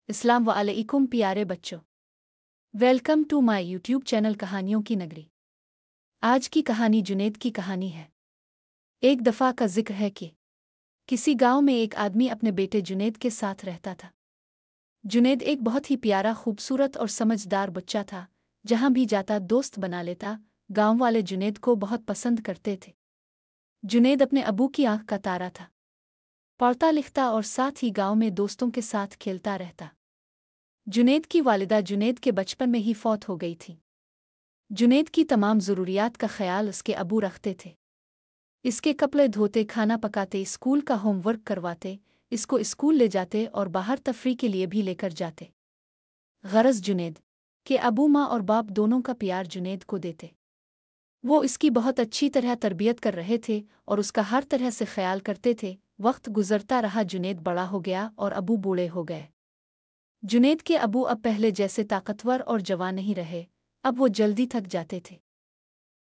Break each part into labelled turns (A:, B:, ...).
A: अस्सलाम वालेकुम प्यारे बच्चों, welcome to my YouTube channel कहानियों की नगरी। आज की कहानी जुनैद की कहानी है। एक दफ़ा का जिक्र है कि किसी गांव में एक आदमी अपने बेटे जुनैद के साथ रहता था। जुनैद एक बहुत ही प्यारा, खूबसूरत और समझदार बच्चा था। जहां भी जाता दोस्त बना लेता। गांव वाले जुनैद को बहुत पसंद करते थे। जुनैद अपने अबू की आंख का तारा था। पढ़ता लिखता और साथ ही गांव में दोस्तों के साथ खेलता रहता। जुनैद की वालिदा जुनैद के बचपन में ही फौत हो गई थी। जुनैद की तमाम ज़रूरियात का ख्याल उसके अबू रखते थे। इसके कपड़े धोते, खाना पकाते, स्कूल का होमवर्क करवाते, इसको स्कूल ले जाते और बाहर तफरी के लिए भी लेकर जाते। गरज जुनैद के अबू माँ और बाप दोनों का प्यार जुनैद को देते। वो इसकी बहुत अच्छी तरह तरबियत कर रहे थे और उसका हर तरह से ख्याल करते थे। वक्त गुजरता रहा, जुनैद बड़ा हो गया और अबू बूढ़े हो गए। जुनैद के अबू अब पहले जैसे ताकतवर और जवान नहीं रहे। अब वो जल्दी थक जाते थे।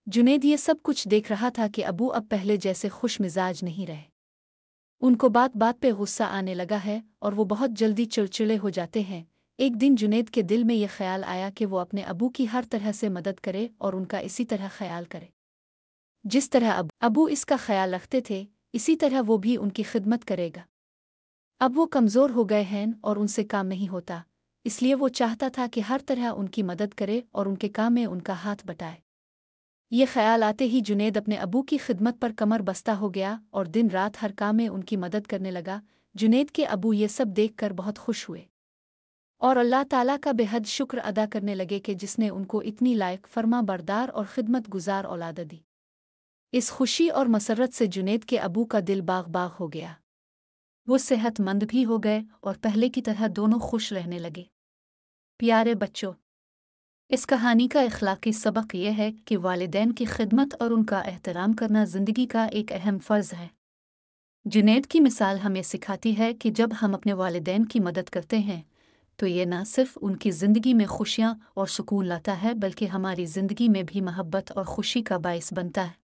A: जुनैद ये सब कुछ देख रहा था कि अबू अब पहले जैसे खुश मिजाज नहीं रहे। उनको बात बात पे गुस्सा आने लगा है और वो बहुत जल्दी चिड़चिड़े हो जाते हैं। एक दिन जुनैद के दिल में ये ख्याल आया कि वो अपने अबू की हर तरह से मदद करे और उनका इसी तरह ख्याल करे जिस तरह अबू इसका ख्याल रखते थे। इसी तरह वो भी उनकी खिदमत करेगा। अब वो कमज़ोर हो गए हैं और उनसे काम नहीं होता, इसलिए वो चाहता था कि हर तरह उनकी मदद करे और उनके काम में उनका हाथ बटाए। ये ख्याल आते ही जुनैद अपने अबू की खिदमत पर कमर बस्ता हो गया और दिन रात हर काम में उनकी मदद करने लगा। जुनैद के अबू ये सब देखकर बहुत खुश हुए और अल्लाह ताला का बेहद शुक्र अदा करने लगे कि जिसने उनको इतनी लायक, फर्मा बरदार और खिदमत गुजार औलाद दी। इस खुशी और मसरत से जुनैद के अबू का दिल बाग बाग हो गया। वो सेहतमंद भी हो गए और पहले की तरह दोनों खुश रहने लगे। प्यारे बच्चों, इस कहानी का इखलाकी सबक यह है कि वालिदैन की खिदमत और उनका एहतराम करना ज़िंदगी का एक अहम फ़र्ज़ है। जुनैद की मिसाल हमें सिखाती है कि जब हम अपने वालिदैन की मदद करते हैं तो ये न सिर्फ उनकी ज़िंदगी में खुशियाँ और सुकून लाता है, बल्कि हमारी ज़िंदगी में भी मोहब्बत और खुशी का बाइस बनता है।